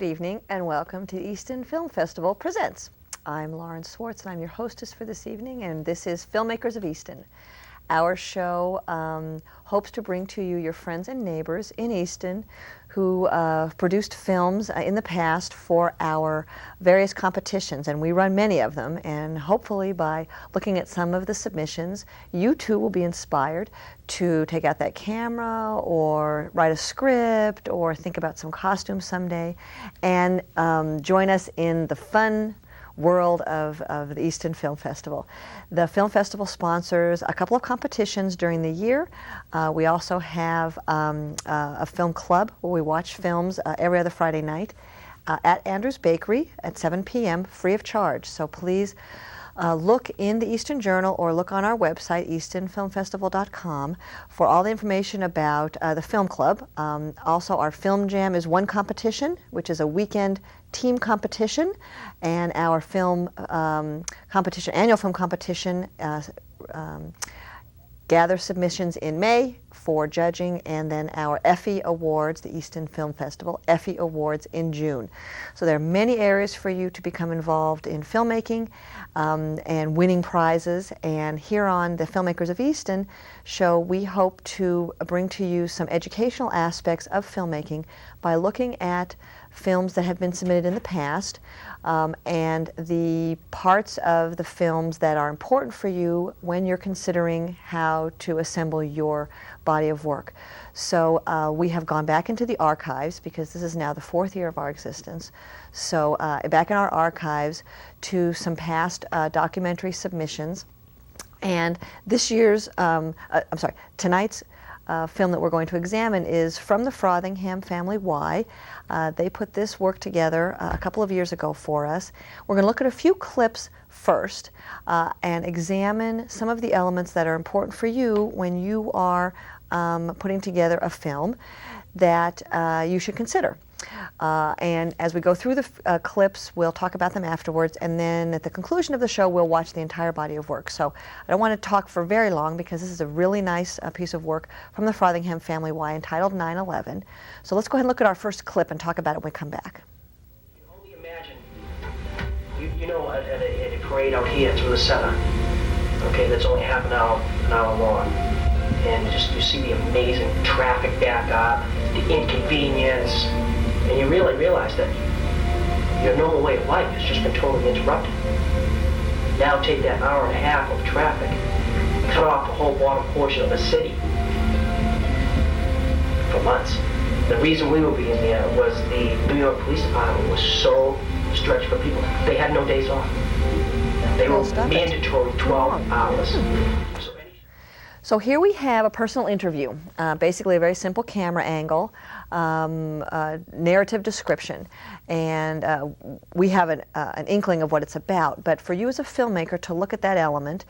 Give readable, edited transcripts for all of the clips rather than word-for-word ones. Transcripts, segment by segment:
Good evening and welcome to Easton Film Festival Presents. I'm Lauren Swartz and I'm your hostess for this evening, and this is Filmmakers of Easton. Our show hopes to bring to you your friends and neighbors in Easton who produced films in the past for our various competitions, and we run many of them, and hopefully by looking at some of the submissions, you too will be inspired to take out that camera or write a script or think about some costumes someday and join us in the fun world of the Easton Film Festival. The Film Festival sponsors a couple of competitions during the year. We also have a film club where we watch films every other Friday night at Andrew's Bakery at 7 p.m. free of charge. So please look in the Easton Journal or look on our website, eastonfilmfestival.com, for all the information about the film club. Also, our Film Jam is one competition, which is a weekend team competition, and our film competition, annual film competition, gather submissions in May for judging, and then our Effie Awards, the Easton Film Festival Effie Awards, in June. So there are many areas for you to become involved in filmmaking and winning prizes. And here on the Filmmakers of Easton show, we hope to bring to you some educational aspects of filmmaking by looking at films that have been submitted in the past and the parts of the films that are important for you when you're considering how to assemble your body of work. So we have gone back into the archives, because this is now the 4th year of our existence. So back in our archives to some past documentary submissions. And this year's, tonight's film that we're going to examine is from the Frothingham Family. Why? They put this work together a couple of years ago for us. We're going to look at a few clips first and examine some of the elements that are important for you when you are putting together a film that you should consider. And as we go through the clips, we'll talk about them afterwards, and then at the conclusion of the show, we'll watch the entire body of work. So I don't want to talk for very long, because this is a really nice piece of work from the Frothingham Family Y entitled 9/11. So let's go ahead and look at our first clip and talk about it when we come back. You can only imagine, at a parade out here through the center, okay, that's only half an hour long, and you see the amazing traffic back up, the inconvenience, and you really realize that your normal way of life has just been totally interrupted. Now take that hour and a half of traffic, cut off the whole bottom portion of the city for months. The reason we were being there was the New York Police Department was so stretched for people. They had no days off. They were mandatory 12 hours. So here we have a personal interview, basically a very simple camera angle, narrative description, and we have an inkling of what it's about. But for you as a filmmaker to look at that element,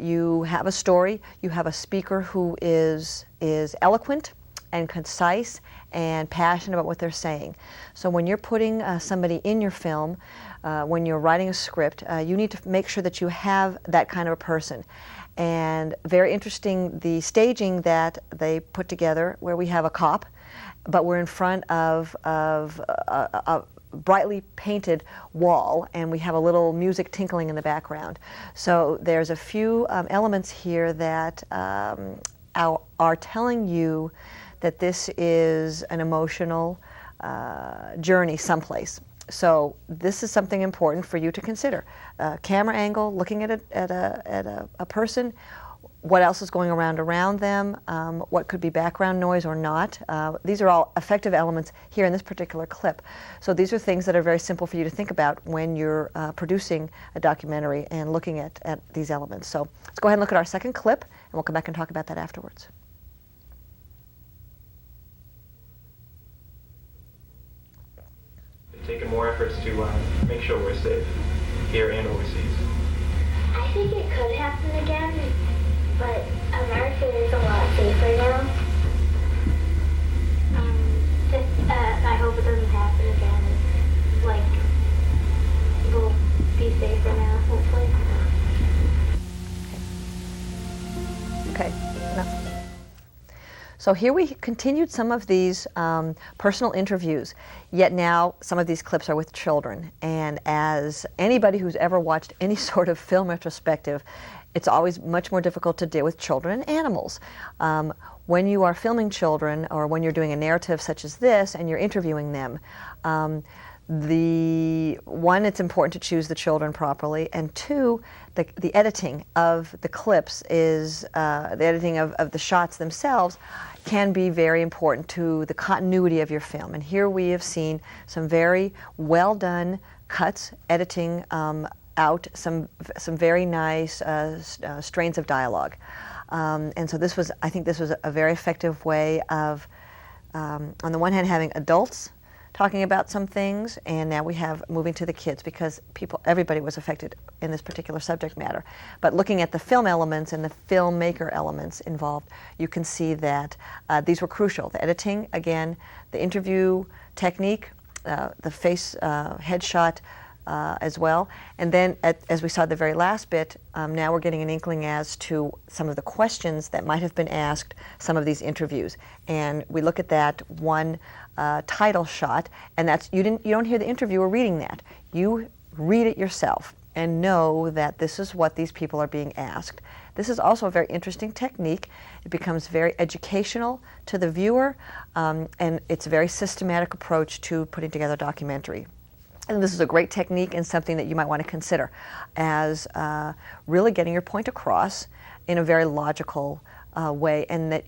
you have a story, you have a speaker who is eloquent and concise and passionate about what they're saying. So when you're putting somebody in your film, when you're writing a script, you need to make sure that you have that kind of a person. And very interesting, the staging that they put together, where we have a cop, but we're in front of a brightly painted wall, and we have a little music tinkling in the background. So there's a few elements here that are telling you that this is an emotional journey someplace. So this is something important for you to consider. Camera angle, looking at a person, what else is going around them, what could be background noise or not. These are all effective elements here in this particular clip. So these are things that are very simple for you to think about when you're producing a documentary and looking at these elements. So let's go ahead and look at our second clip, and we'll come back and talk about that afterwards. Taking more efforts to make sure we're safe here and overseas. I think it could happen again, but America is a lot safer now. I hope it doesn't happen again. Like, we'll be safer now, hopefully. Okay. Enough. So here we continued some of these personal interviews, yet now some of these clips are with children. And as anybody who's ever watched any sort of film retrospective, it's always much more difficult to deal with children and animals. When you are filming children, or when you're doing a narrative such as this and you're interviewing them, it's important to choose the children properly, and two, the editing of the clips is, the editing of the shots themselves can be very important to the continuity of your film. And here we have seen some very well done cuts, editing out some very nice strains of dialogue. And so I think this was a very effective way of, on the one hand, having adults talking about some things, and now we have moving to the kids, because everybody was affected in this particular subject matter. But looking at the film elements and the filmmaker elements involved, you can see that these were crucial. The editing, again, the interview technique, the face headshot as well. And then, as we saw the very last bit, now we're getting an inkling as to some of the questions that might have been asked some of these interviews. And we look at that one title shot, and that's you don't hear the interviewer reading that. You read it yourself and know that this is what these people are being asked. This is also a very interesting technique. It becomes very educational to the viewer, and it's a very systematic approach to putting together a documentary. And this is a great technique and something that you might want to consider as really getting your point across in a very logical way, and that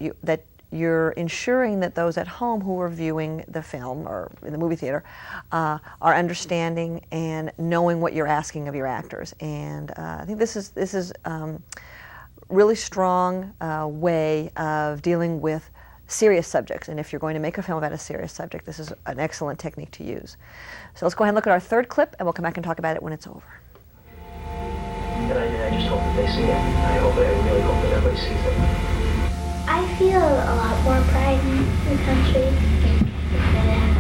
you're ensuring that those at home who are viewing the film or in the movie theater are understanding and knowing what you're asking of your actors. And I think this is really strong way of dealing with serious subjects. And if you're going to make a film about a serious subject, this is an excellent technique to use. So let's go ahead and look at our third clip, and we'll come back and talk about it when it's over. And I just hope that they see it. I really hope that everybody sees it. I feel a lot more pride in the country. That I have a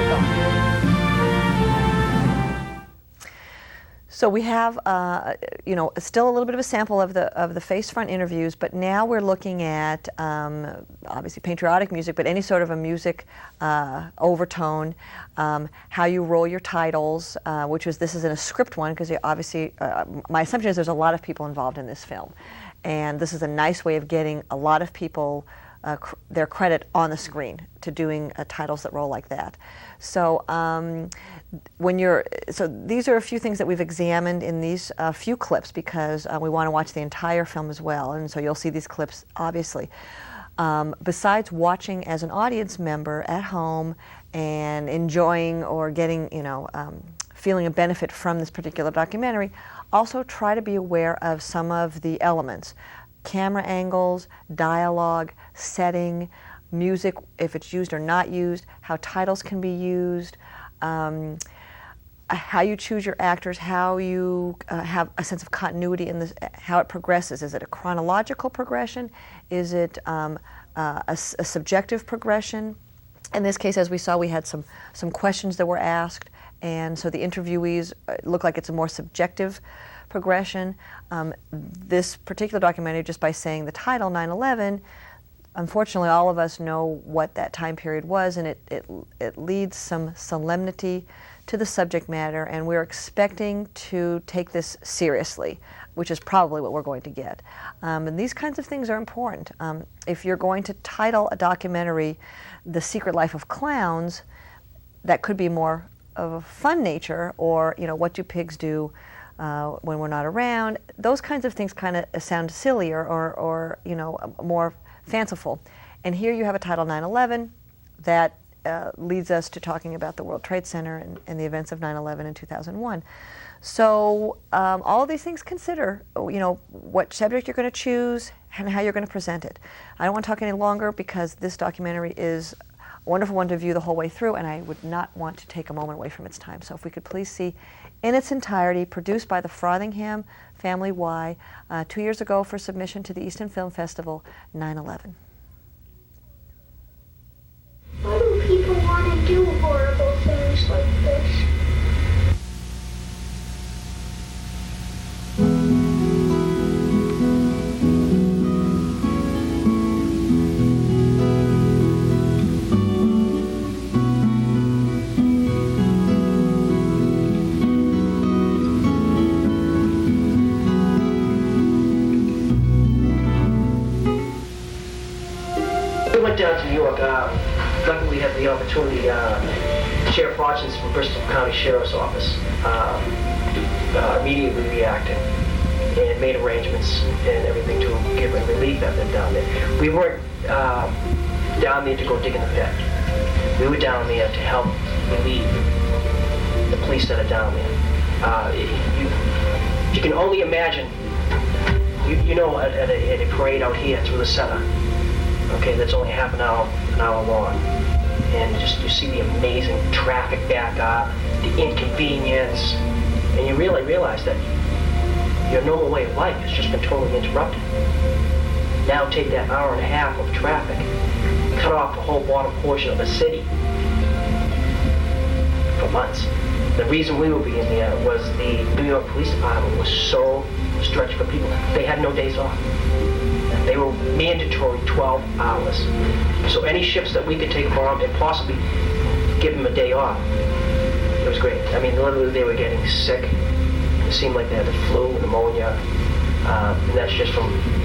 lot more pride. So we have, still a little bit of a sample of the face front interviews, but now we're looking at obviously patriotic music, but any sort of a music overtone, how you roll your titles, this is in a script one, because obviously my assumption is there's a lot of people involved in this film, and this is a nice way of getting a lot of people their credit on the screen to doing titles that roll like that. So these are a few things that we've examined in these few clips, because we want to watch the entire film as well, and so you'll see these clips obviously. Besides watching as an audience member at home and enjoying or getting, feeling a benefit from this particular documentary, also try to be aware of some of the elements. Camera angles, dialogue, setting, music, if it's used or not used, how titles can be used, how you choose your actors, how you have a sense of continuity in this, how it progresses. Is it a chronological progression? Is it a subjective progression? In this case, as we saw, we had some questions that were asked, and so the interviewees look like it's a more subjective progression. This particular documentary, just by saying the title 9/11, unfortunately all of us know what that time period was, and it leads some solemnity to the subject matter, and we're expecting to take this seriously, which is probably what we're going to get. And these kinds of things are important. If you're going to title a documentary The Secret Life of Clowns, that could be more of a fun nature, or what do pigs do when we're not around. Those kinds of things kind of sound sillier or more fanciful. And here you have a title 9/11 that leads us to talking about the World Trade Center and the events of 9/11 in 2001. So all of these things consider, what subject you're going to choose and how you're going to present it. I don't want to talk any longer, because this documentary is a wonderful one to view the whole way through, and I would not want to take a moment away from its time. So if we could please see in its entirety, produced by the Frothingham Family 2 years ago for submission to the Easton Film Festival, 9/11. Why do people want to do horrible things like this? down to New York. Luckily, we had the opportunity. Sheriff Hodgins from Bristol County Sheriff's Office immediately reacted and made arrangements and everything to give a relief effort down there. We weren't down there to go dig in the pit. We were down there to help relieve the police that are down there. You can only imagine, you know, at a parade out here through the center, okay, that's only half an hour long, and just you see the amazing traffic back up, the inconvenience, and you really realize that your normal way of life has just been totally interrupted. Now take that hour and a half of traffic, cut off the whole bottom portion of the city for months. The reason we were being there was the New York Police Department was so stretched for people. They had no days off. They were mandatory 12 hours. So any shifts that we could take on and possibly give them a day off, it was great. I mean, literally they were getting sick. It seemed like they had the flu, pneumonia, and that's just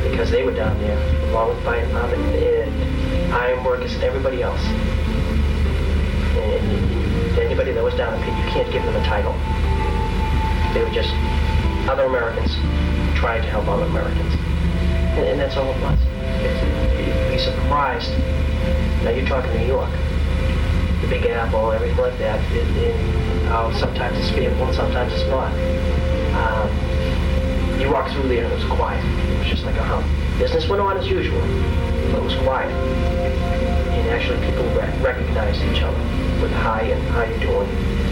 because they were down there, along with fire department and iron workers and everybody else. And anybody that was down in the pit, you can't give them a title. They were just other Americans trying to help other Americans. And that's all it was. You'd be surprised. Now you're talking New York, the Big Apple, everything like that. Sometimes it's fearful and sometimes it's not. You walk through there and it was quiet. It was just like a hum. Business went on as usual, but it was quiet. And actually people recognized each other with hi and how you doing,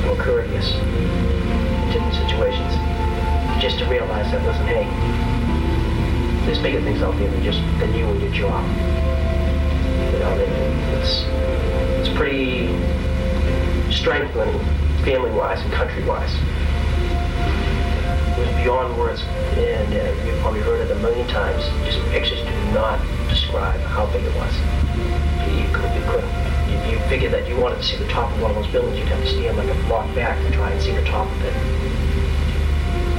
or courteous in different situations. Just to realize that, listen, hey, there's bigger things out there than you and your job. You know, it's pretty strengthening, family-wise and country-wise. It was beyond words, and you've probably heard it a million times. Just pictures do not describe how big it was. You couldn't. You figure that you wanted to see the top of one of those buildings, you'd have to stand like a block back to try and see the top of it.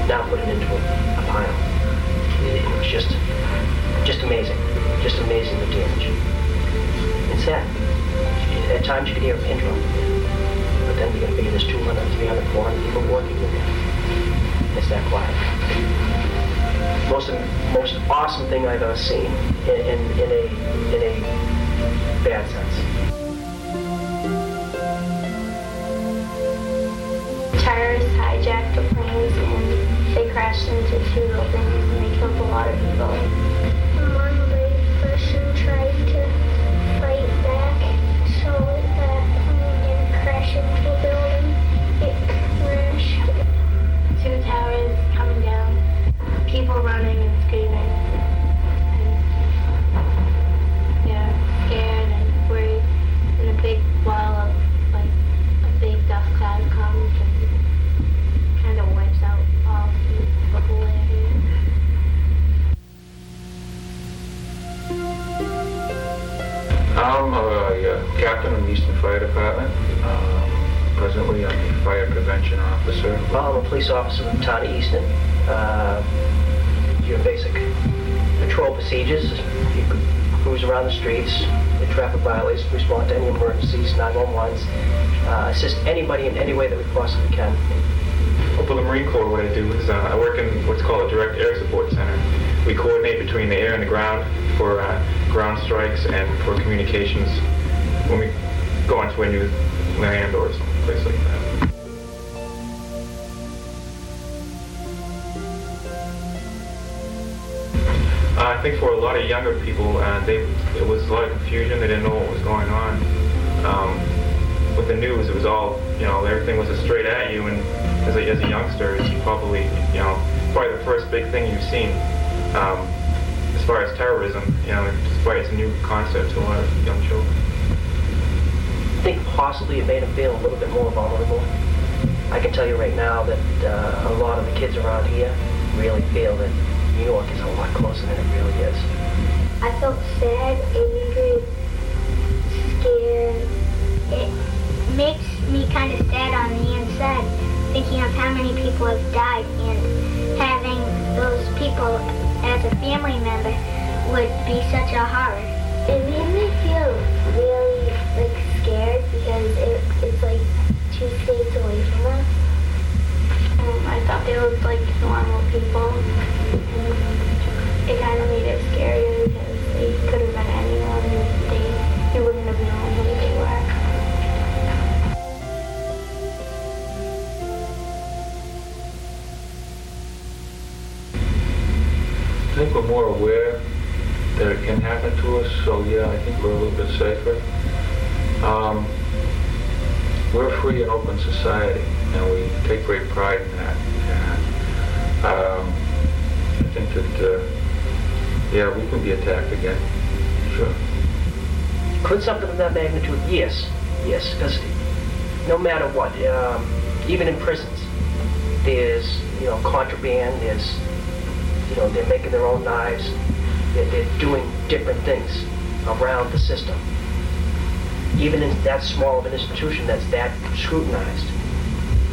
Now put it into a pile. It was just amazing. Just amazing the damage. It's sad. At times you could hear a pin drop. But then you're going to figure there's 200, 300, 400 people working in there. It's that quiet. Most awesome thing I've ever seen in a bad sense. Terrorists hijacked the planes and they crashed into 2 buildings and they killed a lot of people. One brave person tried to fight back so that plane didn't crash into a building. It crashed. 2 towers coming down, people running and screaming. And yeah, scared and worried. And a big wall of a big dust cloud comes and kind of wipes out all the whole area. I'm a captain in the Easton Fire Department. Presently, I'm a fire prevention officer. Well, I'm a police officer in the town of Easton. Your basic patrol procedures, you cruise around the streets, the traffic violations, respond to any emergencies, 911s, assist anybody in any way that we possibly can. Well, for the Marine Corps, what I do is I work in what's called a direct air support center. We coordinate between the air and the ground for ground strikes and for communications when we go onto a new land or someplace like that. I think for a lot of younger people, it was a lot of confusion. They didn't know what was going on. With the news, it was all, everything was straight at you, and as a youngster, it's probably the first big thing you've seen. As far as terrorism, despite it's a new concept to a lot of young children. I think possibly it made them feel a little bit more vulnerable. I can tell you right now that a lot of the kids around here really feel that New York is a lot closer than it really is. I felt sad, angry, scared. It makes me kind of sad on the inside, thinking of how many people have died, and having those people as a family member would be such a horror. It made me feel of really like scared because it's like 2 states away from us. I thought they looked like normal people, and it kind of made it scarier because they could have been anyone, and you wouldn't have known who they were. I think we're more aware that it can happen to us, so yeah, I think we're a little bit safer. We're a free and open society, and we take great pride in that. And I think that, yeah, we can be attacked again, sure. Could something of that magnitude? Yes, because no matter what, even in prisons, there's, contraband, there's, they're making their own knives, they're doing different things around the system. Even in that small of an institution that's that scrutinized,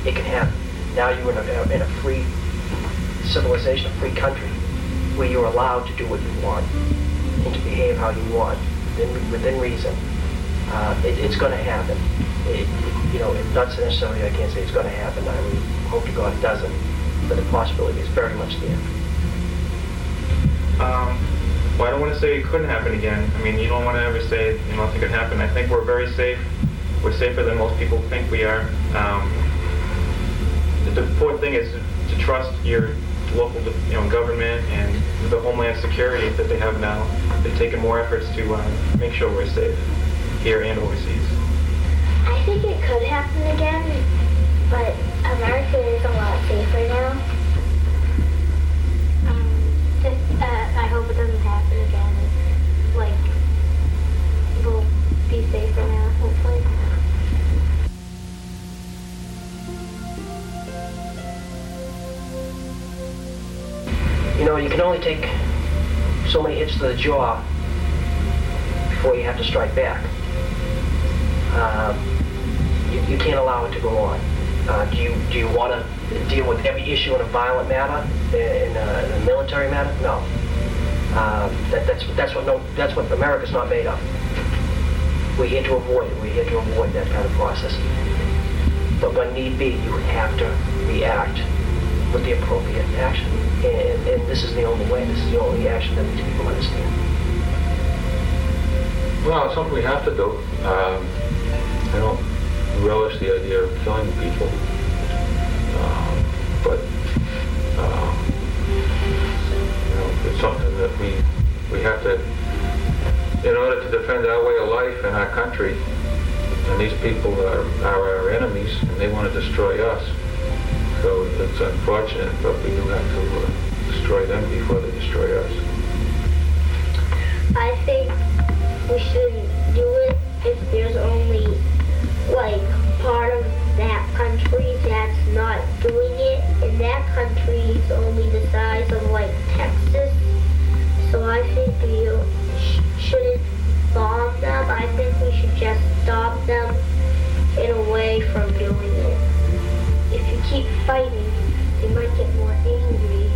it can happen. Now you're in a free civilization, a free country, where you're allowed to do what you want and to behave how you want within reason. It's going to happen. Not necessarily, I can't say it's going to happen. I really hope to God it doesn't, but the possibility is very much there. Well, I don't want to say it couldn't happen again. I mean, you don't want to ever say, nothing could happen. I think we're very safe. We're safer than most people think we are. The important thing is to trust your local, government and the Homeland Security that they have now. They've taken more efforts to make sure we're safe here and overseas. I think it could happen again, but America is a lot safer now. I hope it doesn't happen again. Like, we'll be safer now, hopefully. You can only take so many hits to the jaw before you have to strike back. You can't allow it to go on. Do you want to deal with every issue in a violent manner, in a military manner? No. That's what America's not made of. We're here to avoid it. We're here to avoid that kind of process. But when need be, you have to react with the appropriate action. And this is the only way. This is the only action that these people understand. Well, it's something we have to do. I don't relish the idea of killing people, but it's something that we have to, in order to defend our way of life and our country. And these people are our enemies, and they want to destroy us. So it's unfortunate, but we do have to destroy them before they destroy us. I think we shouldn't do it if there's only, part of that country that's not doing it. And that country is only the size of, Texas. So I think we shouldn't bomb them. I think we should just stop them in a way from doing it. If you keep fighting, they might get more angry.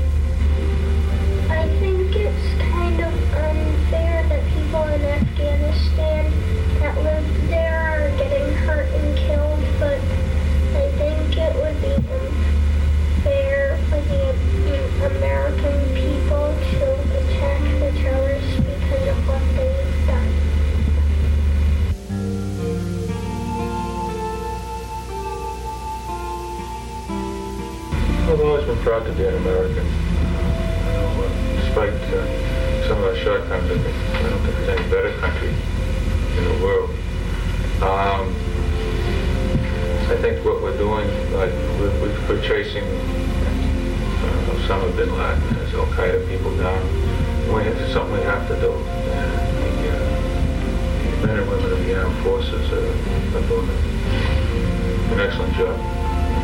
I think it's kind of unfair that people in Afghanistan that live there are getting hurt and killed, but I think it would be unfair for the American people to attack the terrorists because of what they've done. I've always been proud to be an American. Despite some of our shortcomings, I don't think there's any better country in the world. I think what we're doing, we're chasing Osama bin Laden as Al Qaeda people down. It's something we have to do. And the men and women of the armed forces are doing an excellent job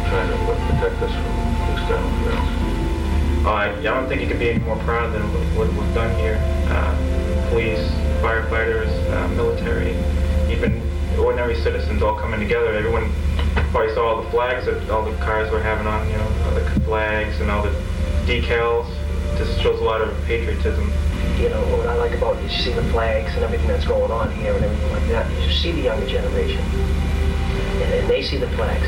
trying to protect us from external threats. I don't think you could be any more proud than what we've done here. Police, firefighters, military, even ordinary citizens all coming together. Everyone probably saw all the flags that all the cars were having on, all the flags and all the decals. Just shows a lot of patriotism. you know, what I like about it is you see the flags and everything that's going on here and everything like that. You see the younger generation, and they see the flags.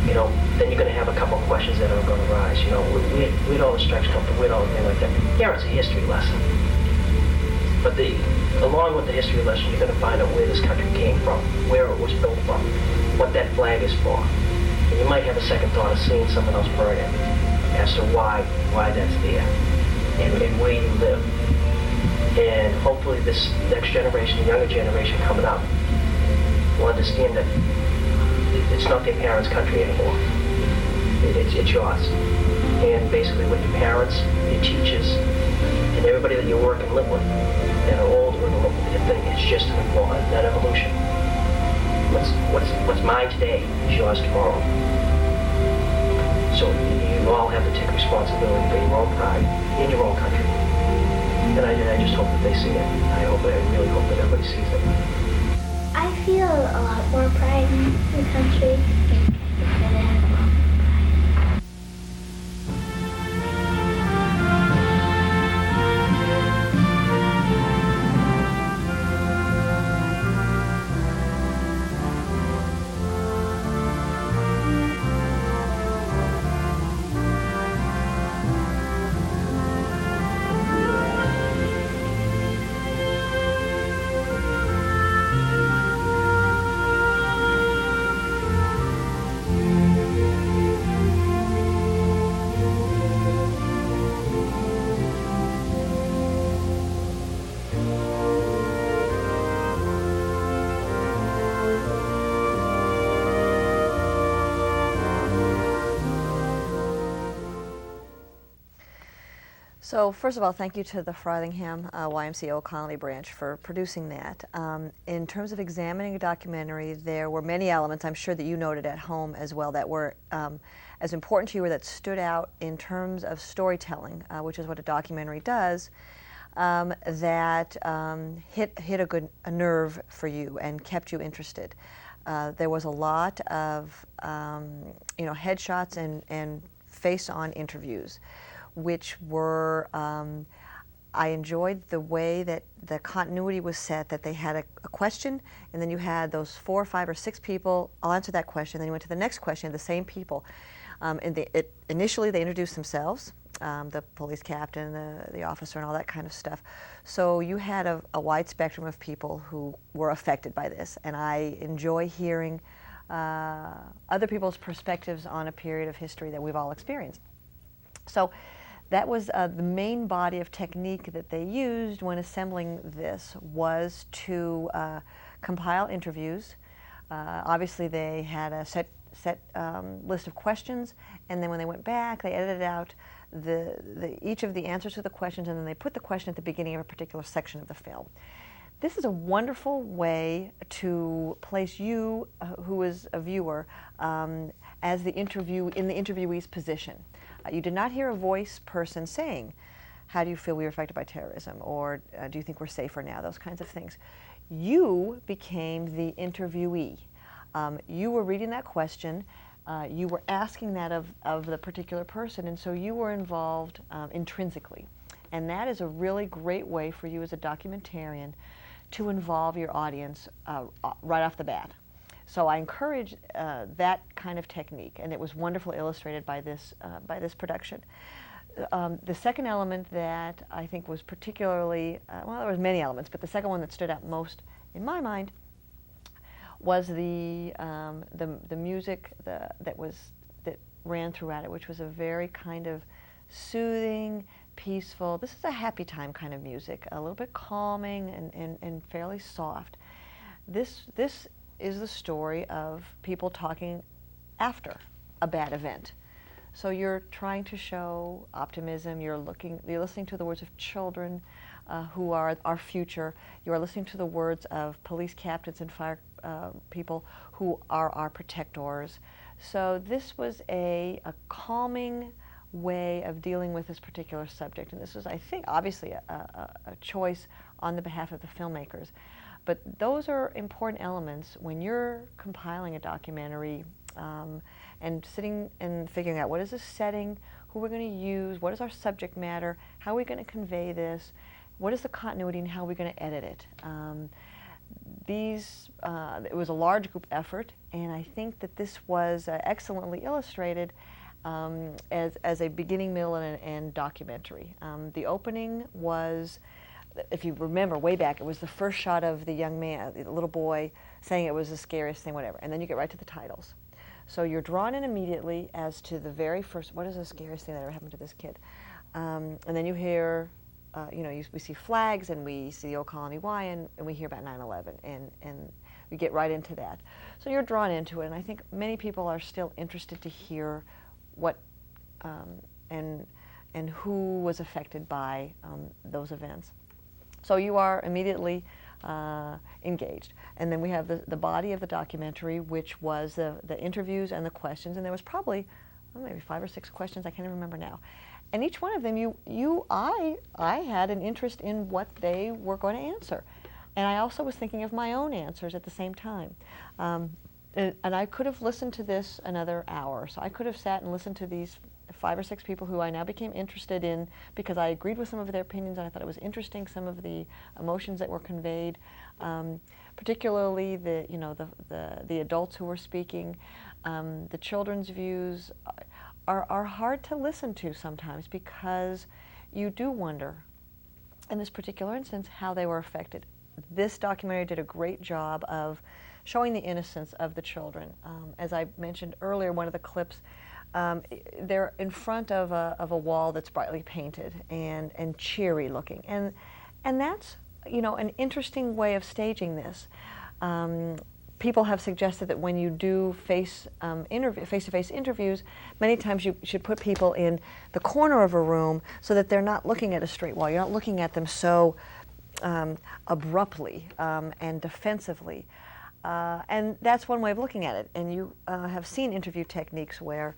You know, then you're going to have a couple of questions that are going to rise. You know, where'd all the strikes come from? Where'd all the thing like that? Yeah, it's a history lesson. But along with the history lesson, you're going to find out where this country came from, where it was built from, what that flag is for. And you might have a second thought of seeing someone else burn it as to why that's there and where you live. And hopefully this next generation, the younger generation coming up, will understand that it's not their parents' country anymore. It's yours. And basically with your parents, your teachers, and everybody that you work and live with, that are older and look at your thing, it's just that evolution. What's mine today is yours tomorrow. So you all have to take responsibility for your own pride in your own country. And I just hope that they see it. I really hope that everybody sees it. I feel a lot more pride in the country. So first of all, thank you to the Frothingham YMCA Colony branch for producing that. In terms of examining a documentary, there were many elements, I'm sure that you noted at home as well, that were as important to you or that stood out in terms of storytelling, which is what a documentary does, that hit a nerve for you and kept you interested. There was a lot of headshots and face-on interviews, which were, I enjoyed the way that the continuity was set, that they had a question, and then you had those 4 or 5 or 6 people, I'll answer that question, then you went to the next question, the same people. Initially they introduced themselves, the police captain, the officer, and all that kind of stuff. So you had a wide spectrum of people who were affected by this, and I enjoy hearing other people's perspectives on a period of history that we've all experienced. So that was the main body of technique that they used when assembling this, was to compile interviews. Obviously they had a set list of questions, and then when they went back they edited out each of the answers to the questions, and then they put the question at the beginning of a particular section of the film. This is a wonderful way to place you, who is a viewer, as in the interviewee's position. You did not hear a voice person saying, how do you feel we were affected by terrorism, or do you think we're safer now, those kinds of things. You became the interviewee. You were reading that question, you were asking that of the particular person, and so you were involved intrinsically. And that is a really great way for you as a documentarian to involve your audience right off the bat. So I encourage that kind of technique, and it was wonderfully illustrated by this production. The second element that I think was particularly, well, there was many elements, but the second one that stood out most in my mind was the music that ran throughout it, which was a very kind of soothing, peaceful. This is a happy time kind of music, a little bit calming and fairly soft. This is the story of people talking after a bad event. So you're trying to show optimism, you're listening to the words of children who are our future, you're listening to the words of police captains and fire people who are our protectors. So this was a calming way of dealing with this particular subject, and this was, I think, obviously a choice on the behalf of the filmmakers. But those are important elements when you're compiling a documentary and sitting and figuring out what is the setting, who we're going to use, what is our subject matter, how are we going to convey this, what is the continuity and how are we going to edit it? It was a large group effort, and I think that this was excellently illustrated as a beginning, middle, and end documentary. The opening was, if you remember way back, it was the first shot of the young man, the little boy, saying it was the scariest thing, whatever, and then you get right to the titles. So you're drawn in immediately as to the very first, what is the scariest thing that ever happened to this kid? And then you hear, we see flags, and we see the old Colony Y, and we hear about 9/11, and we get right into that. So you're drawn into it, and I think many people are still interested to hear what and who was affected by those events. So you are immediately engaged. And then we have the body of the documentary, which was the interviews and the questions, and there was probably maybe 5 or 6 questions, I can't even remember now. And each one of them, I had an interest in what they were going to answer. And I also was thinking of my own answers at the same time. And I could have listened to this another hour. So I could have sat and listened to these 5 or 6 people who I now became interested in because I agreed with some of their opinions and I thought it was interesting, some of the emotions that were conveyed, particularly the adults who were speaking. The children's views are hard to listen to sometimes because you do wonder, in this particular instance, how they were affected. This documentary did a great job of showing the innocence of the children. As I mentioned earlier, one of the clips, they're in front of a wall that's brightly painted and cheery looking, and that's an interesting way of staging this. People have suggested that when you do face-to-face interviews, many times you should put people in the corner of a room so that they're not looking at a straight wall. You're not looking at them so abruptly and defensively. And that's one way of looking at it. And you have seen interview techniques where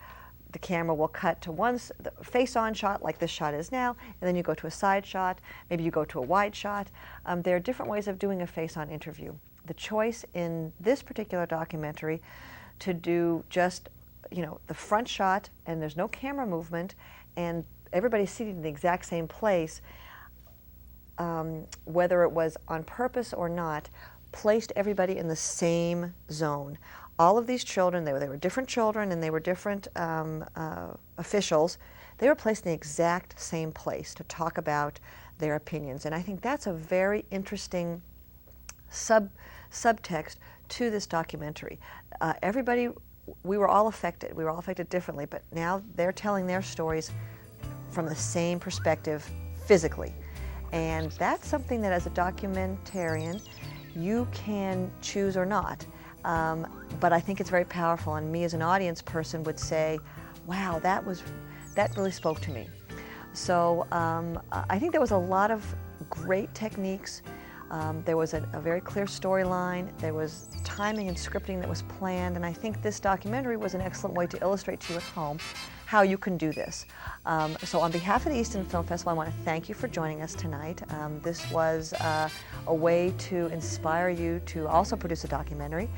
the camera will cut to one face-on shot, like this shot is now, and then you go to a side shot, maybe you go to a wide shot. There are different ways of doing a face-on interview. The choice in this particular documentary to do just, the front shot, and there's no camera movement, and everybody's seated in the exact same place, whether it was on purpose or not, placed everybody in the same zone. All of these children, they were different children and they were different officials. They were placed in the exact same place to talk about their opinions. And I think that's a very interesting subtext to this documentary. We were all affected. We were all affected differently, but now they're telling their stories from the same perspective physically. And that's something that as a documentarian, you can choose or not. But I think it's very powerful, and me as an audience person would say, wow, that really spoke to me. So I think there was a lot of great techniques. There was a very clear storyline. There was timing and scripting that was planned, and I think this documentary was an excellent way to illustrate to you at home how you can do this. So on behalf of the Easton Film Festival, I want to thank you for joining us tonight. This was a way to inspire you to also produce a documentary,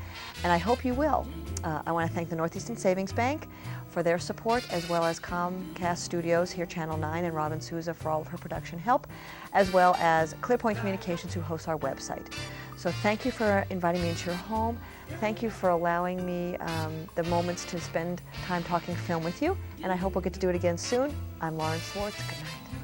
and I hope you will. I want to thank the Northeastern Savings Bank for their support, as well as Comcast Studios here, Channel 9, and Robin Souza for all of her production help, as well as ClearPoint Communications, who hosts our website. So thank you for inviting me into your home. Thank you for allowing me the moments to spend time talking film with you, and I hope we'll get to do it again soon. I'm Lauren Swartz. Good night.